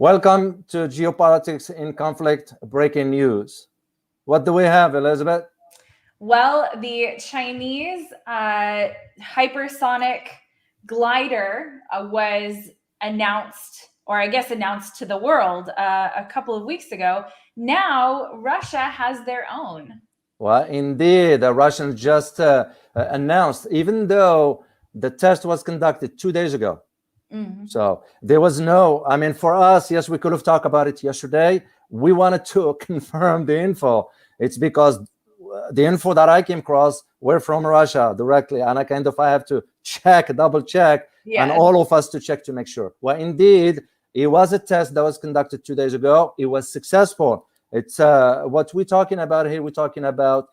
Welcome to Geopolitics in Conflict Breaking News. What do we have, Elizabeth? Well, the Chinese hypersonic glider was announced, or I guess announced to the world a couple of weeks ago. Now, Russia has their own. Well, indeed, the Russians just announced, even though the test was conducted 2 days ago. So there was no, I mean, for us, yes, we could have talked about it yesterday. We wanted to confirm the info. It's because the info that I came across were from Russia directly. And I have to check, double check, and all of us to check to make sure. Well, indeed, it was a test that was conducted 2 days ago. It was successful. It's what we're talking about here. We're talking about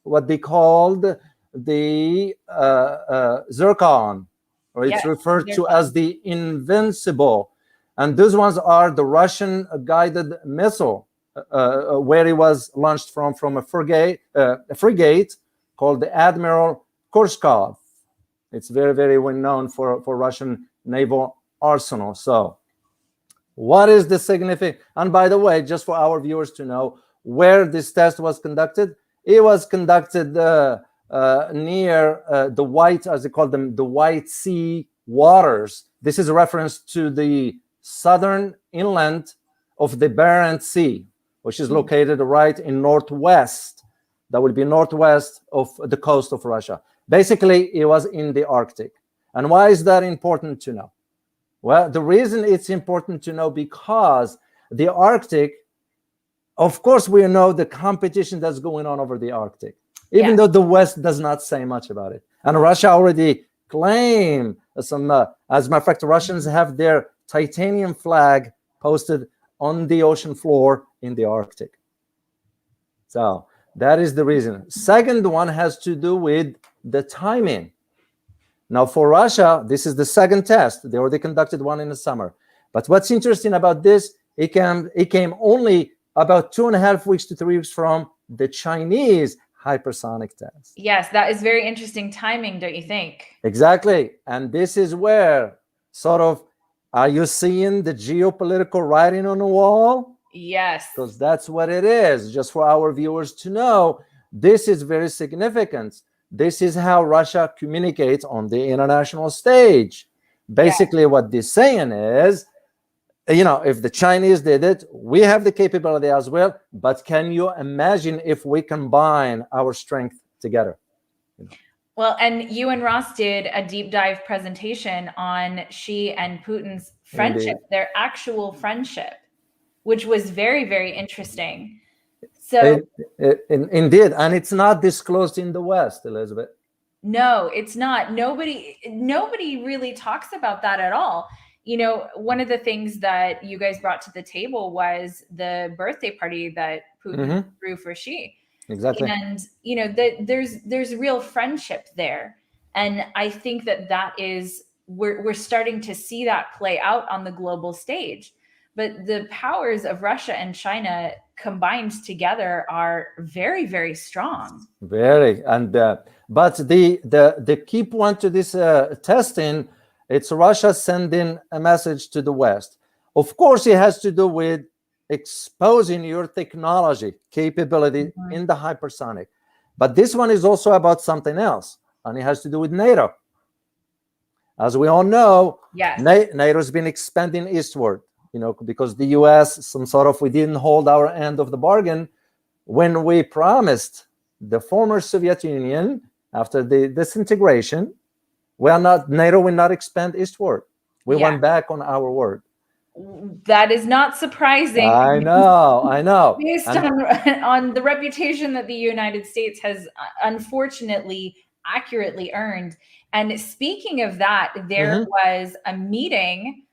what they called the Zircon, or it's referred to as the invincible. And those ones are the Russian guided missile, where it was launched from a frigate called the Admiral Korshkov. It's very, very well known for Russian naval arsenal. So what is the significance? And by the way, just for our viewers to know where this test was conducted, it was conducted near the White, as they call them, the White Sea waters. This is a reference to the southern inland of the Barents Sea, which is located right in northwest. That would be northwest of the coast of Russia. Basically, it was in the Arctic. And why is that important to know? Well, the reason it's important to know because the Arctic, of course, we know the competition that's going on over the Arctic, even though the West does not say much about it. And Russia already claimed some, as a matter of fact, the Russians have their titanium flag posted on the ocean floor in the Arctic. So that is the reason. Second one has to do with the timing. Now, for Russia, this is the second test. They already conducted one in the summer. But what's interesting about this, it came only about 2.5 weeks to 3 weeks from the Chinese hypersonic test. Yes, that is very interesting timing, don't you think? Exactly. And this is where sort of, are you seeing the geopolitical writing on the wall? Yes. Because that's what it is. Just for our viewers to know, this is very significant. This is how Russia communicates on the international stage. Basically, what they're saying is, if the Chinese did it, we have the capability as well. But can you imagine if we combine our strength together? Well, and you and Ross did a deep dive presentation on Xi and Putin's friendship, their actual friendship, which was very, very interesting. So indeed, and it's not disclosed in the West, Elizabeth. No, it's not. Nobody really talks about that at all. One of the things that you guys brought to the table was the birthday party that Putin threw for Xi. Exactly. And there's real friendship there, and I think that is we're starting to see that play out on the global stage. But the powers of Russia and China combined together are very, very strong. Very, and but the key point to this testing, it's Russia sending a message to the West. Of course, it has to do with exposing your technology capability in the hypersonic. But this one is also about something else, and it has to do with NATO. As we all know, NATO's been expanding eastward, because the US, we didn't hold our end of the bargain when we promised the former Soviet Union, after the disintegration, NATO will not expand eastward. We went back on our word. That is not surprising. I know. Based on the reputation that the United States has unfortunately accurately earned. And speaking of that, there was a meeting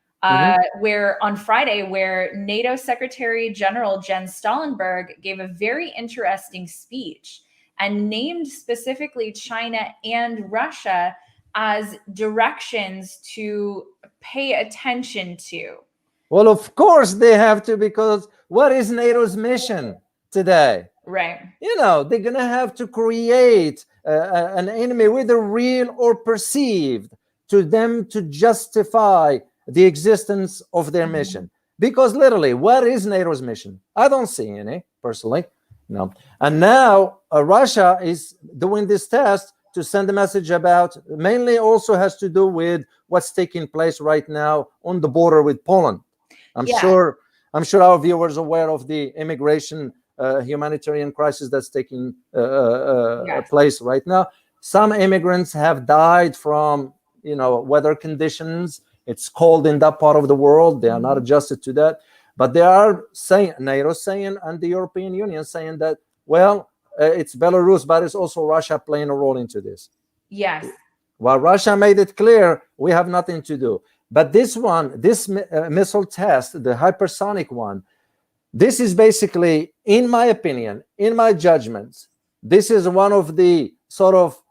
where on Friday, where NATO Secretary General Jens Stoltenberg gave a very interesting speech and named specifically China and Russia as directions to pay attention to. Well, of course they have to, because what is NATO's mission today? Right. They're going to have to create an enemy, whether real or perceived, to them to justify the existence of their mission. Because literally, what is NATO's mission? I don't see any, personally. No. And now Russia is doing this test to send a message about, mainly also has to do with what's taking place right now on the border with Poland. I'm sure our viewers are aware of the immigration humanitarian crisis that's taking place right now. Some immigrants have died from, weather conditions. It's cold in that part of the world. They are not adjusted to that. But they are saying, NATO saying, and the European Union saying that, well, it's Belarus, but it's also Russia playing a role into this. Yes. Well, Russia made it clear we have nothing to do. But this missile test, the hypersonic one, this is basically, in my opinion, in my judgment, this is one of the sort of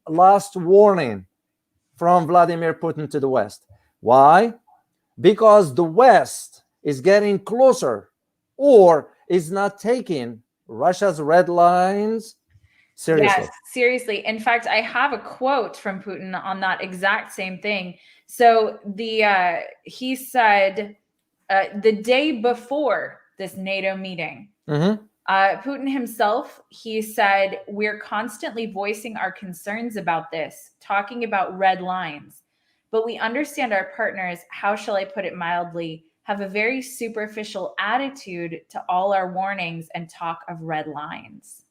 last warning from Vladimir Putin to the West. Why? Because the West is getting closer or is not taking Russia's red lines seriously. Yes, seriously. In fact, I have a quote from Putin on that exact same thing. So he said the day before this NATO meeting, Putin himself, he said, we're constantly voicing our concerns about this, talking about red lines, but we understand our partners, how shall I put it mildly, have a very superficial attitude to all our warnings and talk of red lines.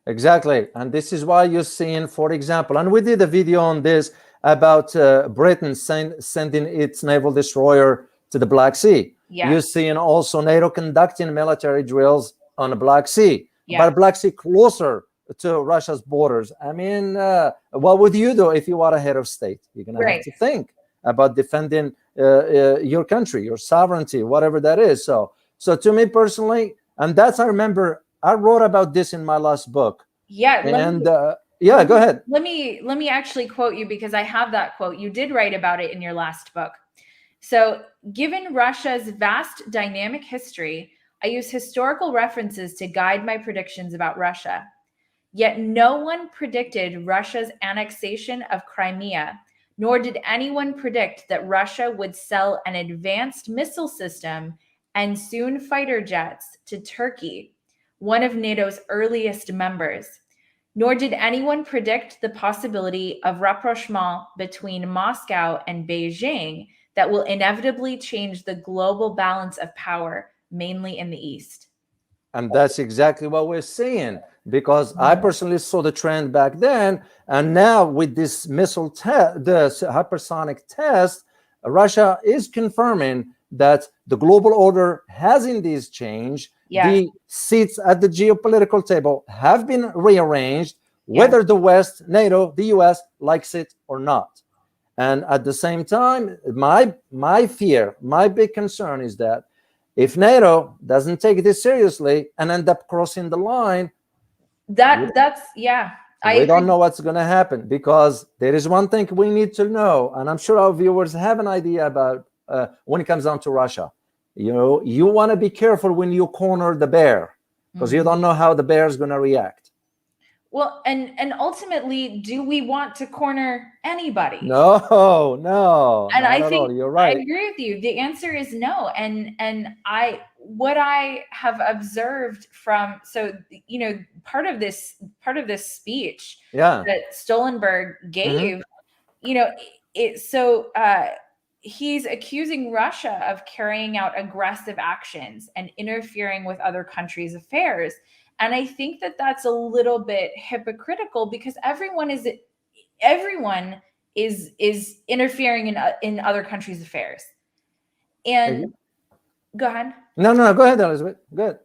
Exactly. And this is why you're seeing, for example, and we did a video on this about Britain sending its naval destroyer to the Black Sea. Yeah. You're seeing also NATO conducting military drills on the Black Sea, Yeah. but Black Sea closer to Russia's borders. I mean, what would you do if you are a head of state? You're going to have to think about defending your country, your sovereignty, whatever that is. So to me personally, and that's, I remember, I wrote about this in my last book. Yeah. Go ahead. Let me actually quote you, because I have that quote. You did write about it in your last book. So, given Russia's vast dynamic history, I use historical references to guide my predictions about Russia. Yet no one predicted Russia's annexation of Crimea, nor did anyone predict that Russia would sell an advanced missile system and soon fighter jets to Turkey, one of NATO's earliest members. Nor did anyone predict the possibility of rapprochement between Moscow and Beijing that will inevitably change the global balance of power, mainly in the East. And that's exactly what we're seeing, because I personally saw the trend back then. And now with this missile test, the hypersonic test, Russia is confirming that the global order has indeed changed. Yeah. The seats at the geopolitical table have been rearranged, whether the West, NATO, the US likes it or not. And at the same time, my fear, my big concern is that if NATO doesn't take this seriously and end up crossing the line, we don't know what's going to happen, because there is one thing we need to know, and I'm sure our viewers have an idea about when it comes down to Russia. You want to be careful when you corner the bear, because you don't know how the bear is going to react. Well, and ultimately, do we want to corner anybody? No. And I think you're right. I agree with you. The answer is no. And what I have observed from, part of this speech that Stoltenberg gave, he's accusing Russia of carrying out aggressive actions and interfering with other countries' affairs. And I think that that's a little bit hypocritical, because everyone is interfering in other countries' affairs. And go ahead. No, go ahead, Elizabeth. Good.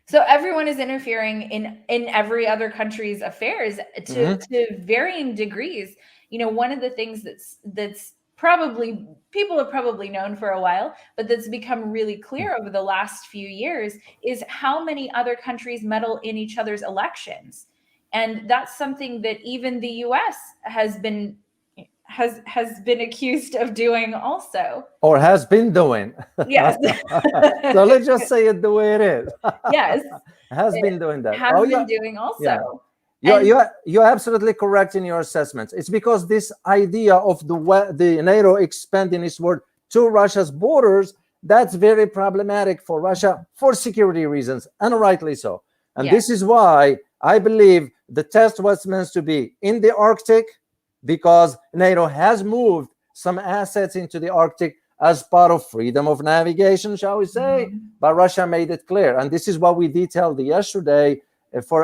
So everyone is interfering in every other country's affairs to varying degrees. One of the things that's probably people have probably known for a while, but that's become really clear over the last few years is how many other countries meddle in each other's elections. And that's something that even the US has been accused of doing also. Or has been doing. Yes. So let's just say it the way it is. Yes. Has been doing that. Has been doing also. Yeah. You're absolutely correct in your assessments. It's because this idea of the NATO expanding eastward to Russia's borders, that's very problematic for Russia for security reasons, and rightly so. And this is why I believe the test was meant to be in the Arctic, because NATO has moved some assets into the Arctic as part of freedom of navigation, shall we say, but Russia made it clear. And this is what we detailed yesterday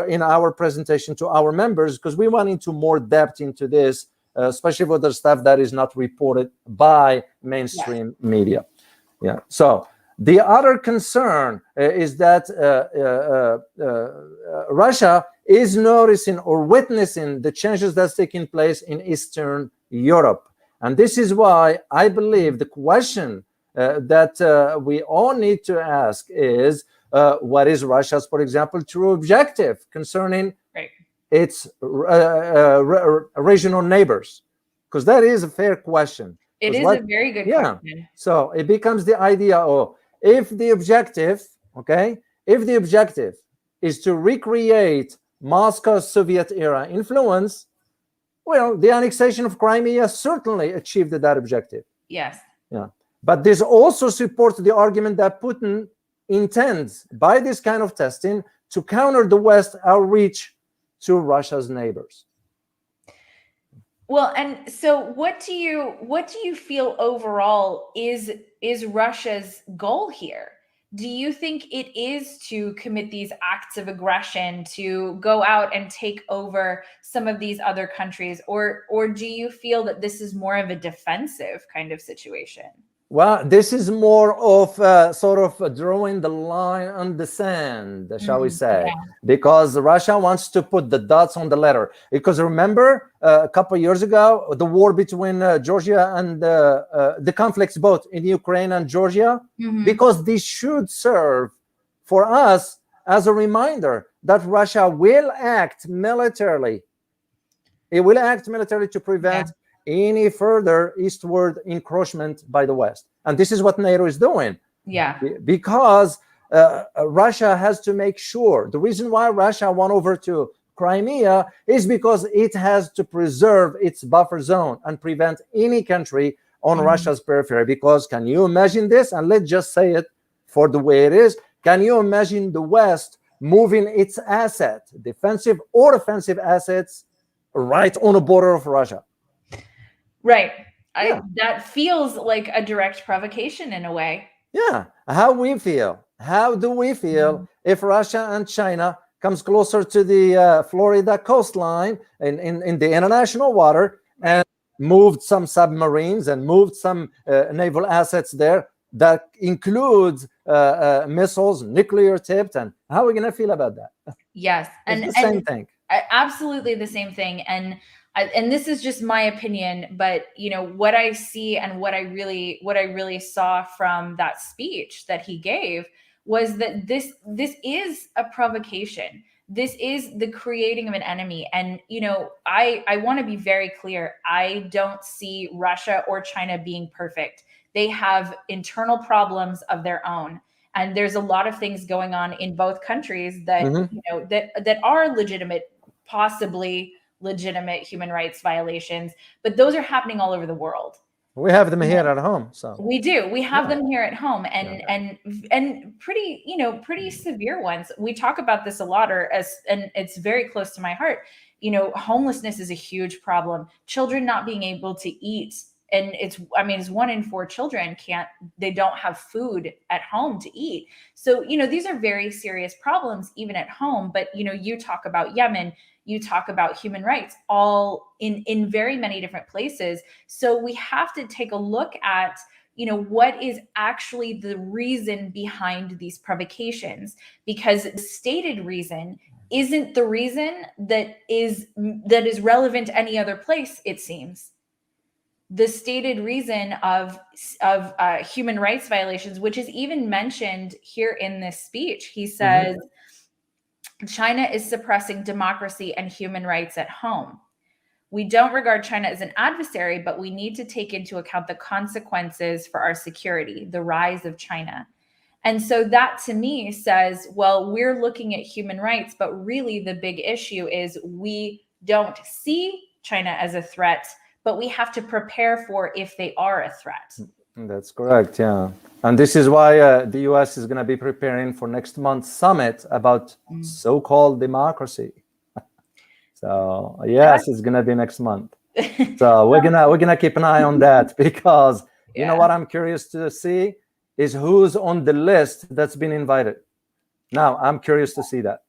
in our presentation to our members, because we went into more depth into this, especially for the stuff that is not reported by mainstream media. So the other concern is that Russia is noticing or witnessing the changes that's taking place in Eastern Europe. And this is why I believe the question that we all need to ask is, what is Russia's, for example, true objective concerning its regional neighbors? Because that is a fair question. It is a very good question. So it becomes the idea of, if the objective is to recreate Moscow's Soviet era influence, well, the annexation of Crimea certainly achieved that objective. Yes. But this also supports the argument that Putin intends, by this kind of testing, to counter the West outreach to Russia's neighbors. Well, and so what do you feel overall is Russia's goal here? Do you think it is to commit these acts of aggression, to go out and take over some of these other countries, or do you feel that this is more of a defensive kind of situation? Well, this is more of sort of drawing the line on the sand, shall we say, because Russia wants to put the dots on the letter. Because remember, a couple of years ago, the war between Georgia and the conflicts both in Ukraine and Georgia, because this should serve for us as a reminder that Russia will act militarily. It will act militarily to prevent any further eastward encroachment by the West. And this is what NATO is doing. Because Russia has to make sure, the reason why Russia went over to Crimea is because it has to preserve its buffer zone and prevent any country on Russia's periphery. Because can you imagine this? And let's just say it for the way it is. Can you imagine the West moving its asset, defensive or offensive assets, right on the border of Russia? Right. That feels like a direct provocation in a way. How do we feel if Russia and China comes closer to the Florida coastline in the international water and moved some submarines and moved some naval assets there that includes missiles, nuclear tipped, and how are we going to feel about that? Yes. It's the same thing. Absolutely the same thing. And this is just my opinion, but what I see and what I really saw from that speech that he gave was that this is a provocation. This is the creating of an enemy. And I want to be very clear. I don't see Russia or China being perfect. They have internal problems of their own. And there's a lot of things going on in both countries that that are legitimate, possibly legitimate human rights violations, but those are happening all over the world. We have them here at home, so we do. We have them here at home, and pretty severe ones. We talk about this a lot, and it's very close to my heart. Homelessness is a huge problem. Children not being able to eat, and it's 1 in 4 children they don't have food at home to eat. So these are very serious problems even at home. But you talk about Yemen. You talk about human rights, all in very many different places. So we have to take a look at, what is actually the reason behind these provocations, because the stated reason isn't the reason that is relevant any other place, it seems. The stated reason of human rights violations, which is even mentioned here in this speech, he says, China is suppressing democracy and human rights at home. We don't regard China as an adversary, but we need to take into account the consequences for our security, the rise of China. And so that to me says, well, we're looking at human rights, but really the big issue is we don't see China as a threat, but we have to prepare for if they are a threat. That's correct, yeah. And this is why the US is going to be preparing for next month's summit about so-called democracy. So yes, it's going to be next month. So we're gonna keep an eye on that, because you know what I'm curious to see is who's on the list that's been invited. Now I'm curious to see that.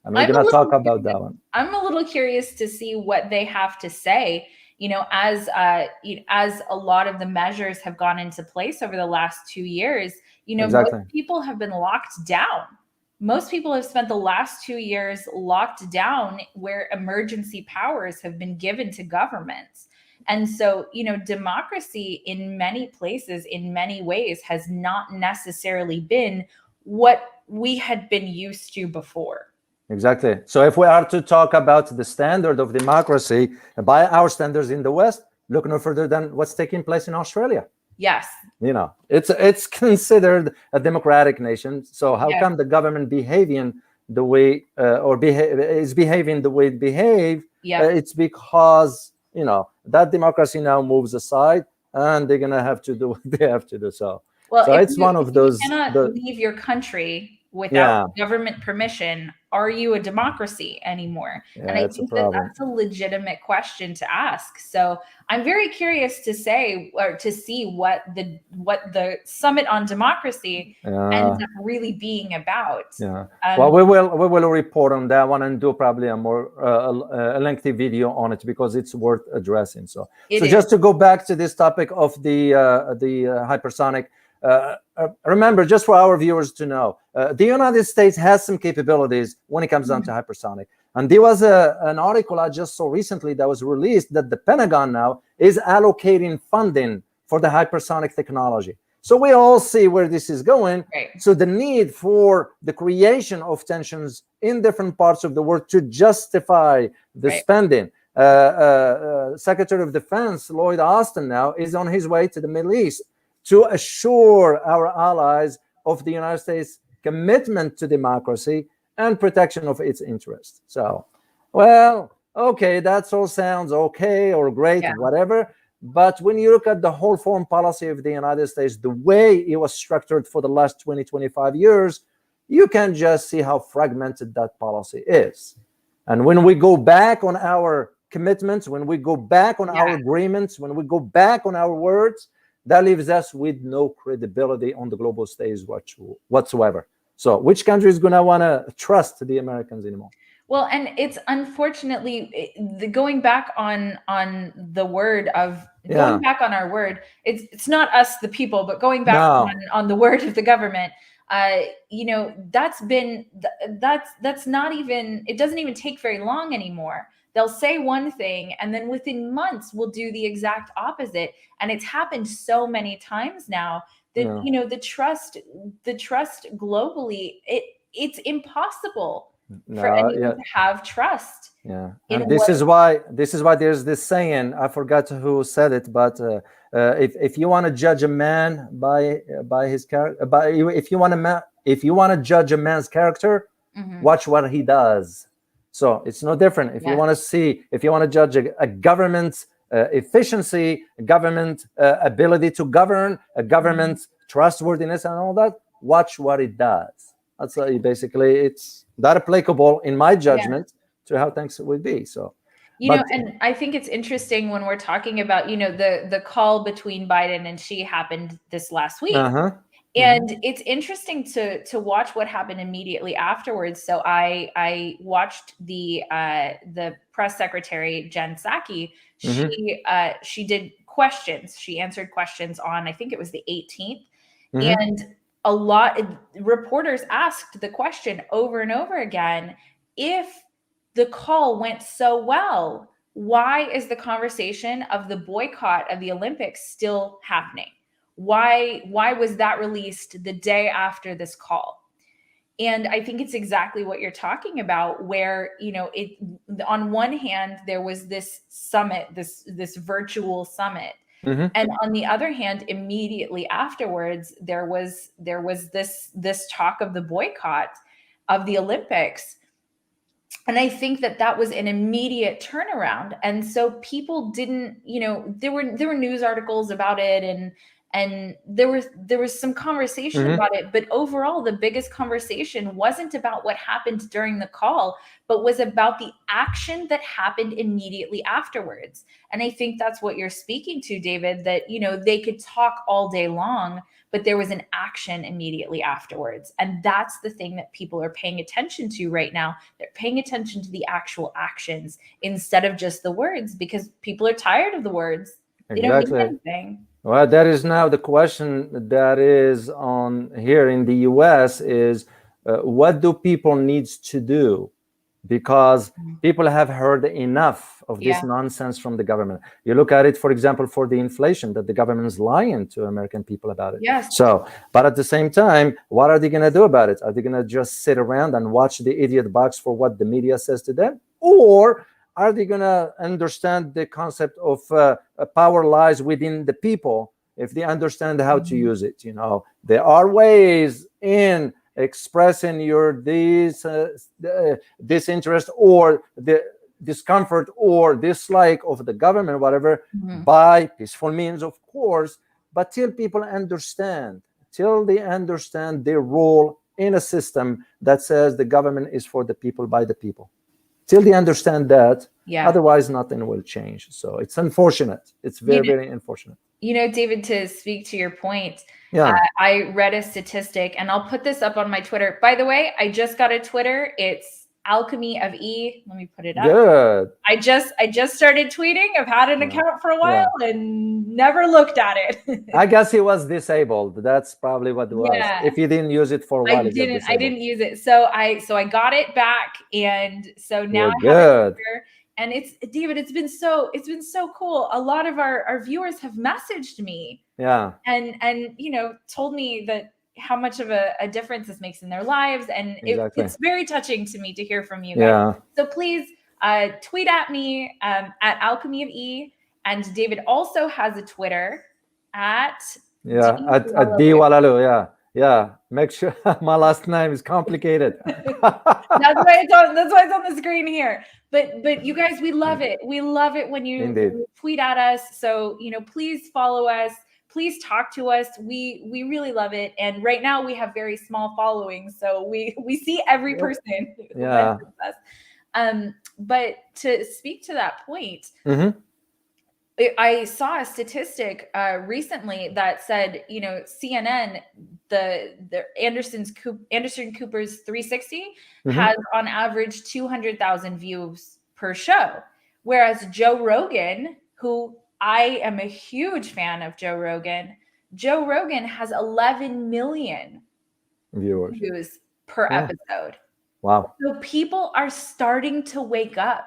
And we're going to talk about that one. I'm a little curious to see what they have to say, as a lot of the measures have gone into place over the last 2 years. Exactly. Most people have been locked down. Most people have spent the last 2 years locked down, where emergency powers have been given to governments. And so, democracy in many places, in many ways, has not necessarily been what we had been used to before. Exactly. So if we are to talk about the standard of democracy by our standards in the West, look no further than what's taking place in Australia. Yes. It's considered a democratic nation. So how come the government behaving the way is behaving the way it behave? It's because that democracy now moves aside, and they're gonna have to do what they have to do. So it's one of those. You cannot leave your country without government permission. Are you a democracy anymore? And I think that's a legitimate question to ask. So I'm very curious to see what the summit on democracy ends up really being about. Well, we will report on that one and do probably a more a lengthy video on it, because it's worth addressing. So just to go back to this topic of the hypersonic. Remember, just for our viewers to know, the United States has some capabilities when it comes down to hypersonic. And there was an article I just saw recently that was released that the Pentagon now is allocating funding for the hypersonic technology. So we all see where this is going. Right. So the need for the creation of tensions in different parts of the world to justify the spending. Secretary of Defense Lloyd Austin now is on his way to the Middle East to assure our allies of the United States' commitment to democracy and protection of its interests. So, well, okay, that all sounds okay or great, whatever. But when you look at the whole foreign policy of the United States, the way it was structured for the last 20, 25 years, you can just see how fragmented that policy is. And when we go back on our commitments, when we go back on our agreements, when we go back on our words, that leaves us with no credibility on the global stage whatsoever. So which country is going to want to trust the Americans anymore? Well, and it's unfortunately going back on the word of going back on our word. It's not us, the people, but going back on the word of the government. That's not even. It doesn't even take very long anymore. They'll say one thing, and then within months we'll do the exact opposite. And it's happened so many times now that the trust globally, it's impossible for anyone to have trust. And this is why there's this saying, I forgot who said it, but if you want to judge a man by his character, if you want to judge a man's character, watch what he does. So it's no different. If you want to judge a government's efficiency, a government ability to govern, a government's trustworthiness and all that, watch what it does. That's basically, it's not applicable in my judgment to how things would be. So, and I think it's interesting when we're talking about, the call between Biden and Xi happened this last week. And it's interesting to watch what happened immediately afterwards. So I watched the press secretary, Jen Psaki. She did questions. She answered questions on, I think it was the 18th. And a lot of reporters asked the question over and over again, if the call went so well, why is the conversation of the boycott of the Olympics still happening? Why was that released the day after this call? And I think it's exactly what you're talking about, where, on one hand, there was this summit, this virtual summit, And on the other hand, immediately afterwards, there was this talk of the boycott of the Olympics. And I think that was an immediate turnaround. And so people didn't, there were news articles about it, and there was some conversation about it, but overall the biggest conversation wasn't about what happened during the call, but was about the action that happened immediately afterwards. And I think that's what you're speaking to, David, that they could talk all day long, but there was an action immediately afterwards. And that's the thing that people are paying attention to right now. They're paying attention to the actual actions instead of just the words, because people are tired of the words. They don't mean anything. Well, that is now the question that is on here in the US is what do people need to do? Because people have heard enough of this nonsense from the government. You look at it, for example, for the inflation, that the government is lying to American people about it. Yes. So, but at the same time, what are they going to do about it? Are they going to just sit around and watch the idiot box for what the media says to them? Or are they going to understand the concept of power lies within the people if they understand how to use it? There are ways in expressing your disinterest or the discomfort or dislike of the government, whatever, by peaceful means, of course, but till people understand, till they understand their role in a system that says the government is for the people, by the people. Till they understand that, otherwise nothing will change. So it's unfortunate. It's very, very unfortunate. David, to speak to your point, I read a statistic, and I'll put this up on my Twitter. By the way, I just got a Twitter. It's Alchemy of E. Let me put it up. Good. I just started tweeting. I've had an account for a while and never looked at it. I guess it was disabled. That's probably what it was. If you didn't use it for a while, I didn't use it. So I got it back, and so now I have it here. And David, it's been so cool. A lot of our viewers have messaged me. Yeah. And told me that how much of a difference this makes in their lives. And it's very touching to me to hear from you guys. Yeah. So please tweet at me at Alchemy of E. And David also has a Twitter at Diwalalu. Yeah. Make sure my last name is complicated. That's why it's on the screen here. But you guys, we love it. We love it when you tweet at us. So please follow us. Please talk to us. We really love it. And right now we have very small followings, so we see every person who messages us. But to speak to that point, I saw a statistic recently that said, CNN, the Anderson Cooper's 360 has on average 200,000 views per show, whereas Joe Rogan, who I am a huge fan of Joe Rogan has 11 million views per episode. Wow. So people are starting to wake up.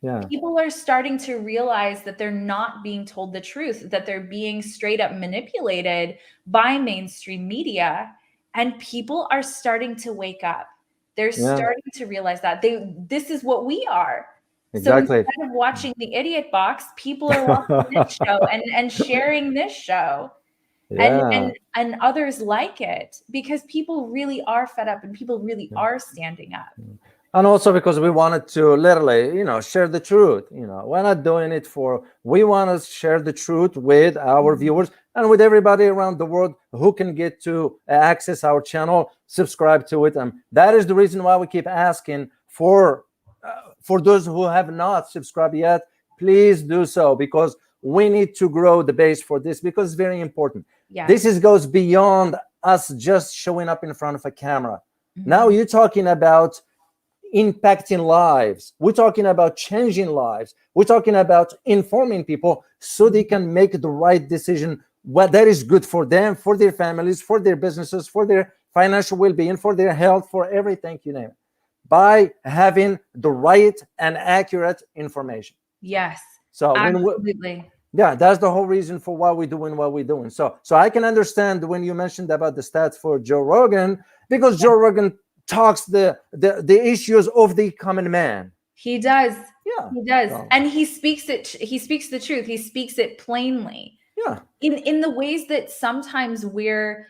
Yeah. People are starting to realize that they're not being told the truth, that they're being straight up manipulated by mainstream media, and people are starting to wake up. They're starting to realize that this is what we are. Exactly. So instead of watching the Idiot Box, people are watching this show and sharing this show. And others like it, because people really are fed up and people really are standing up. And also because we wanted to literally, share the truth. We're not doing it we want to share the truth with our viewers and with everybody around the world who can get to access our channel, subscribe to it. And that is the reason why we keep asking for those who have not subscribed yet, please do so, because we need to grow the base for this, because it's very important. Yeah. This goes beyond us just showing up in front of a camera. Now you're talking about impacting lives. We're talking about changing lives. We're talking about informing people so they can make the right decision, what that is good for them, for their families, for their businesses, for their financial well-being, for their health, for everything, you name it, by having the right and accurate information. Yes. So absolutely. That's the whole reason for why we're doing what we're doing. So I can understand when you mentioned about the stats for Joe Rogan, because Joe Rogan talks the issues of the common man. He does. Yeah. He does. So. And he speaks the truth. He speaks it plainly. in the ways that sometimes we're,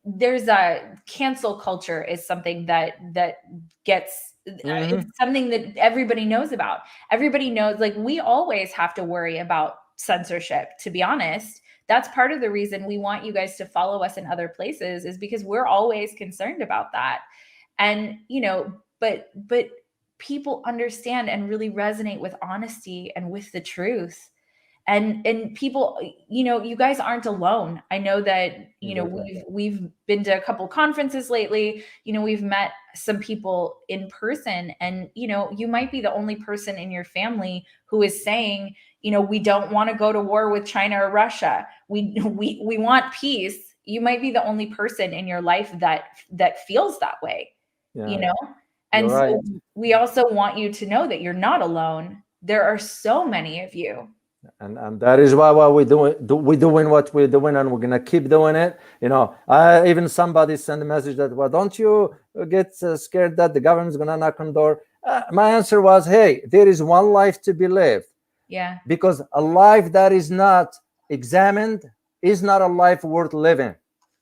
there's a cancel culture is something that gets it's something that everybody knows about. Everybody knows, like, we always have to worry about censorship, to be honest. That's part of the reason we want you guys to follow us in other places, is because we're always concerned about that. And but people understand and really resonate with honesty and with the truth. And people, you guys aren't alone. I know that, we've been to a couple conferences lately, we've met some people in person, and, you might be the only person in your family who is saying, we don't want to go to war with China or Russia. We want peace. You might be the only person in your life that feels that way, And so we also want you to know that you're not alone. There are so many of you. And that is why we're doing what we're doing, and we're gonna keep doing it. Even somebody sent a message that, well, don't you get scared that the government's gonna knock on the door? My answer was, hey, there is one life to be lived. Yeah. Because a life that is not examined is not a life worth living.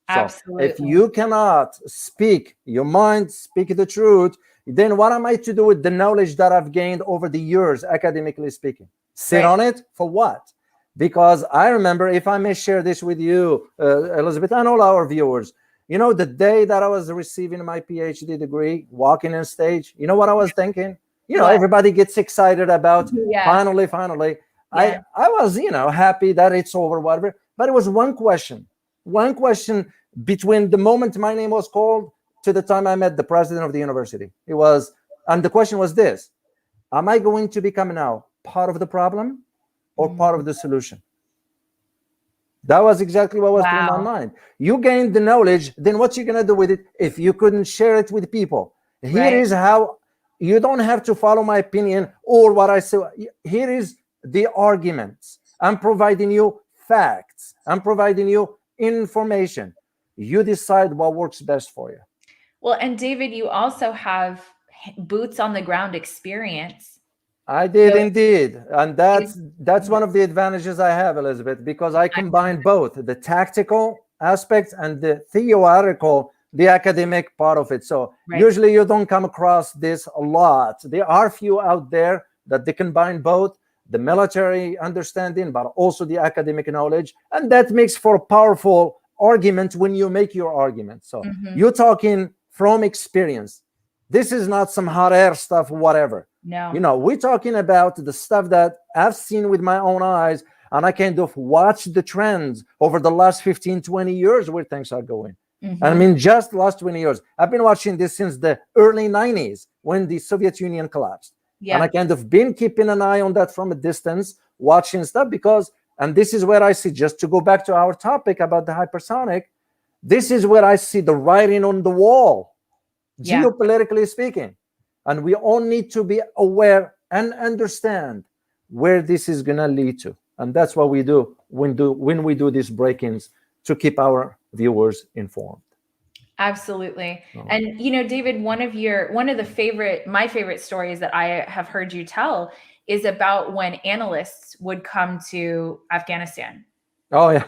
So absolutely. If you cannot speak your mind, speak the truth, then what am I to do with the knowledge that I've gained over the years, academically speaking? Sit on it for what? Because I remember, if I may share this with you, Elizabeth, and all our viewers, the day that I was receiving my PhD degree, walking on stage, you know what I was thinking? Everybody gets excited about finally. I was, happy that it's over, whatever. But it was one question between the moment my name was called to the time I met the president of the university. And the question was this: am I going to become now part of the problem or part of the solution? That was exactly what was through my mind. You gained the knowledge, then what you gonna do with it if you couldn't share it with people? Here is how. You don't have to follow my opinion or what I say. Here is the arguments. I'm providing you facts. I'm providing you information. You decide what works best for you. Well, and David, you also have boots on the ground experience. I did indeed. And that's one of the advantages I have, Elizabeth, because I combine both the tactical aspects and the theoretical, the academic part of it. So usually you don't come across this a lot. There are few out there that they combine both the military understanding, but also the academic knowledge. And that makes for a powerful argument when you make your argument. So you're talking from experience. This is not some hot air stuff, whatever. No. We're talking about the stuff that I've seen with my own eyes, and I kind of watch the trends over the last 15, 20 years where things are going. I mean, just the last 20 years. I've been watching this since the early 90s when the Soviet Union collapsed. And I kind of been keeping an eye on that from a distance, watching stuff and this is where I see, just to go back to our topic about the hypersonic, this is where I see the writing on the wall, geopolitically speaking. And we all need to be aware and understand where this is going to lead to. And that's what we do when we do these break-ins, to keep our viewers informed. Absolutely. And David, one of my favorite stories that I have heard you tell is about when analysts would come to Afghanistan. Oh yeah.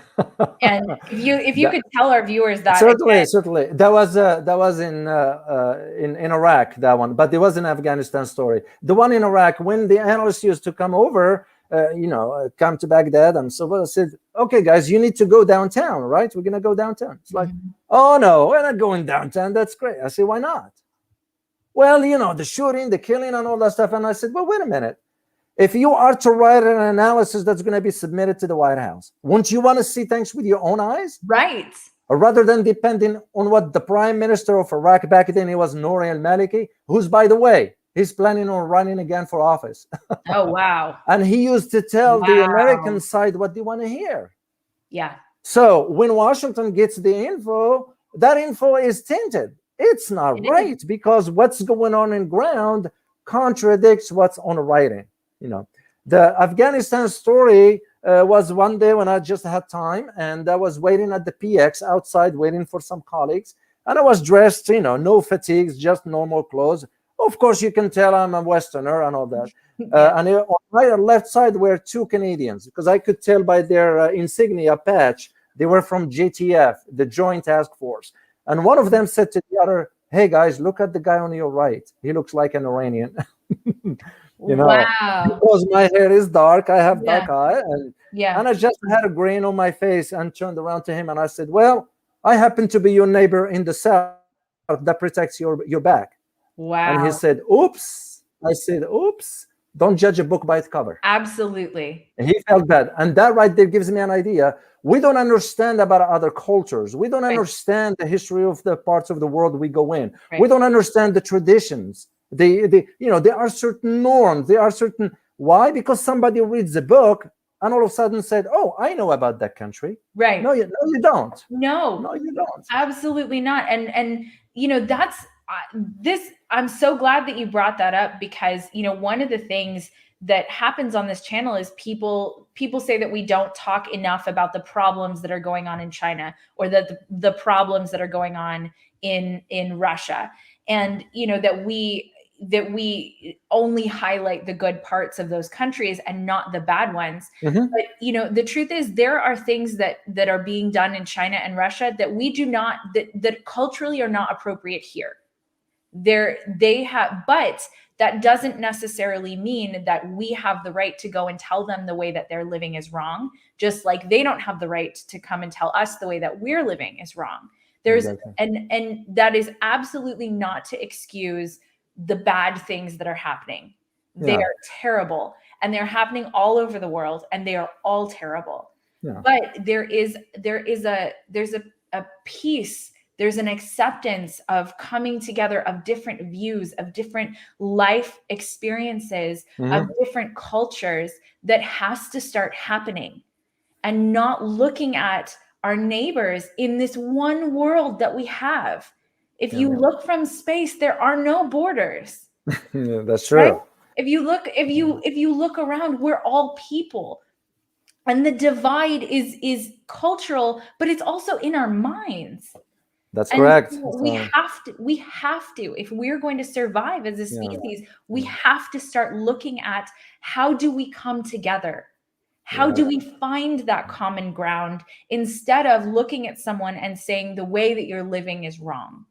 And if you could tell our viewers that. Certainly. That was in Iraq, that one, but it was an Afghanistan story. The one in Iraq, when the analysts used to come over, come to Baghdad, and so I said, okay, guys, you need to go downtown, right? We're going to go downtown. It's like, oh, no, we're not going downtown. That's great. I said, why not? Well, the shooting, the killing, and all that stuff. And I said, well, wait a minute. If you are to write an analysis that's going to be submitted to the White House, wouldn't you want to see things with your own eyes? Right. Or rather than depending on what the prime minister of Iraq back then, he was Nouri al-Maliki, who's, by the way, he's planning on running again for office. Oh, wow. And he used to tell the American side what they want to hear. Yeah. So when Washington gets the info, that info is tainted. It's not right, because what's going on in ground contradicts what's on writing. The Afghanistan story was one day when I just had time, and I was waiting at the PX outside, waiting for some colleagues. And I was dressed, no fatigues, just normal clothes. Of course, you can tell I'm a Westerner and all that. And on my left side were two Canadians, because I could tell by their insignia patch they were from JTF, the Joint Task Force. And one of them said to the other, "Hey guys, look at the guy on your right. He looks like an Iranian." Wow. Because my hair is dark, I have Yeah. dark eye, and I just had a grin on my face and turned around to him and I said, "Well, I happen to be your neighbor in the south that protects your back." Wow. And he said, "Oops." I said, "Oops. Don't judge a book by its cover." Absolutely. And he felt bad. And that right there gives me an idea. We don't understand about other cultures. We don't understand the history of the parts of the world we go in. We don't understand the traditions. There are certain norms. There are certain, why? Because somebody reads a book and all of a sudden said, "Oh, I know about that country." Right. No, you don't. No, you don't. Absolutely not. And that's this. I'm so glad that you brought that up, because one of the things that happens on this channel is people say that we don't talk enough about the problems that are going on in China, or the problems that are going on in Russia, and that we only highlight the good parts of those countries and not the bad ones. Mm-hmm. But the truth is, there are things that are being done in China and Russia that we do not, that culturally are not appropriate here. But that doesn't necessarily mean that we have the right to go and tell them the way that they're living is wrong, just like they don't have the right to come and tell us the way that we're living is wrong. And that is absolutely not to excuse the bad things that are happening. They are terrible, and they're happening all over the world, and they are all terrible. But there's a peace, there's an acceptance of coming together of different views, of different life experiences, of different cultures, that has to start happening, and not looking at our neighbors in this one world that we have. If you look from space, there are no borders. That's true. Right? If you look around, we're all people. And the divide is cultural, but it's also in our minds. That's correct. We have to, if we're going to survive as a species, we have to start looking at, how do we come together? How do we find that common ground, instead of looking at someone and saying the way that you're living is wrong?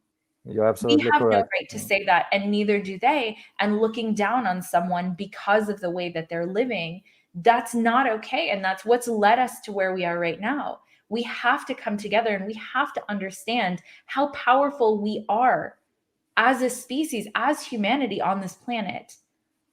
You're absolutely correct. We have no right to say that, and neither do they. And looking down on someone because of the way that they're living, that's not okay. And that's what's led us to where we are right now. We have to come together, and we have to understand how powerful we are as a species, as humanity on this planet.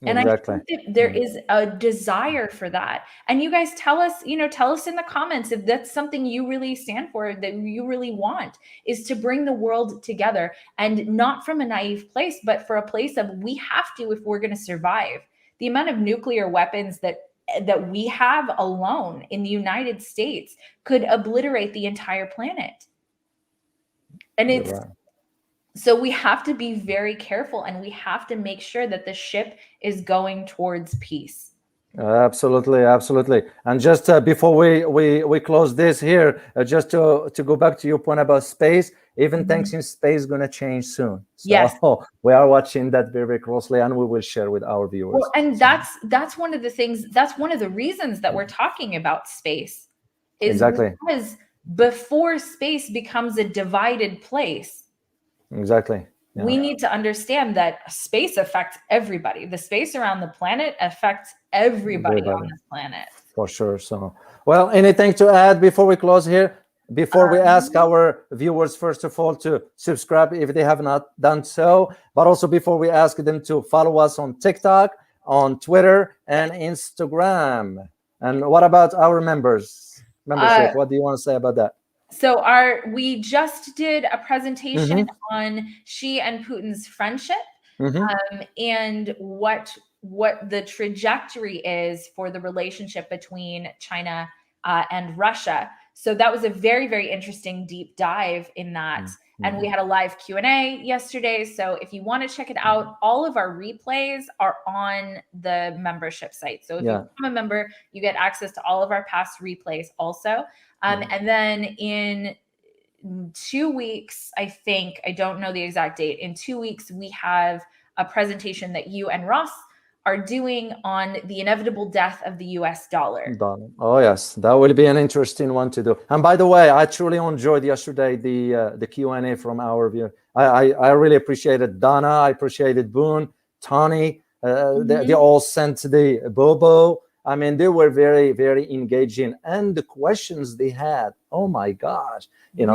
And exactly. I think that there is a desire for that. And you guys tell us in the comments if that's something you really stand for, that you really want, is to bring the world together, and not from a naive place, but for a place of, we have to, if we're going to survive. The amount of nuclear weapons that we have alone in the United States could obliterate the entire planet. And so we have to be very careful, and we have to make sure that the ship is going towards peace. Absolutely. And just before we close this here, just to go back to your point about space, even things in space going to change soon. So we are watching that very, very closely, and we will share with our viewers. Well, and that's one of the things, that's one of the reasons that we're talking about space, is because before space becomes a divided place, we need to understand that space affects everybody. The space around the planet affects everybody on this planet. For sure. So, well, anything to add before we close here? Before we ask our viewers, first of all, to subscribe if they have not done so, but also before we ask them to follow us on TikTok, on Twitter, and Instagram. And what about our membership? What do you want to say about that? So we just did a presentation on Xi and Putin's friendship, and what the trajectory is for the relationship between China and Russia. So that was a very, very interesting deep dive in that. And we had a live Q&A yesterday. So if you want to check it out, all of our replays are on the membership site. So if you become a member, you get access to all of our past replays also. And then in 2 weeks, I think, I don't know the exact date, in 2 weeks, we have a presentation that you and Ross are doing on the inevitable death of the US dollar. Oh yes, that will be an interesting one to do. And by the way, I truly enjoyed yesterday the Q&A from our viewer. I really appreciated Donna. I appreciated Boone, Tony. They all sent the Bobo. I mean, they were very, very engaging, and the questions they had, oh my gosh,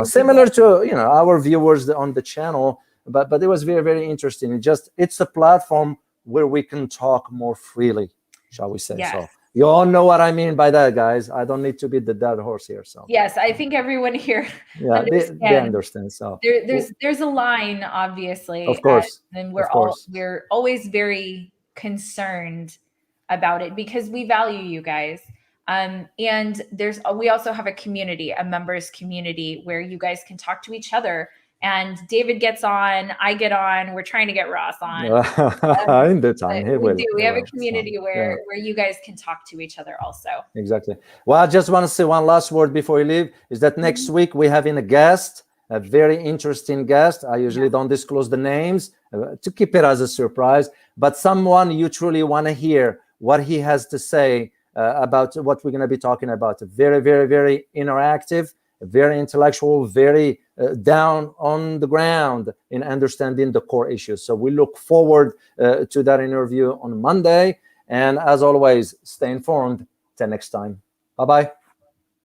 similar to our viewers on the channel, but it was very, very interesting. It's a platform where we can talk more freely, shall we say? Yes. So you all know what I mean by that, guys. I don't need to beat the dead horse here. So yes, I think everyone here they understand. So there's a line, obviously, of course, and we're always very concerned about it because we value you guys. And we also have a community, a members community, where you guys can talk to each other. And David gets on, I get on. We're trying to get Ross on. In the time, we have a community where you guys can talk to each other also. Exactly. Well, I just want to say one last word before you leave, is that next week we have in a guest, a very interesting guest. I usually don't disclose the names to keep it as a surprise, but someone you truly want to hear what he has to say about what we're going to be talking about. Very, very, very interactive, very intellectual, very down on the ground in understanding the core issues. So we look forward to that interview on Monday. And as always, stay informed. Till next time. Bye-bye.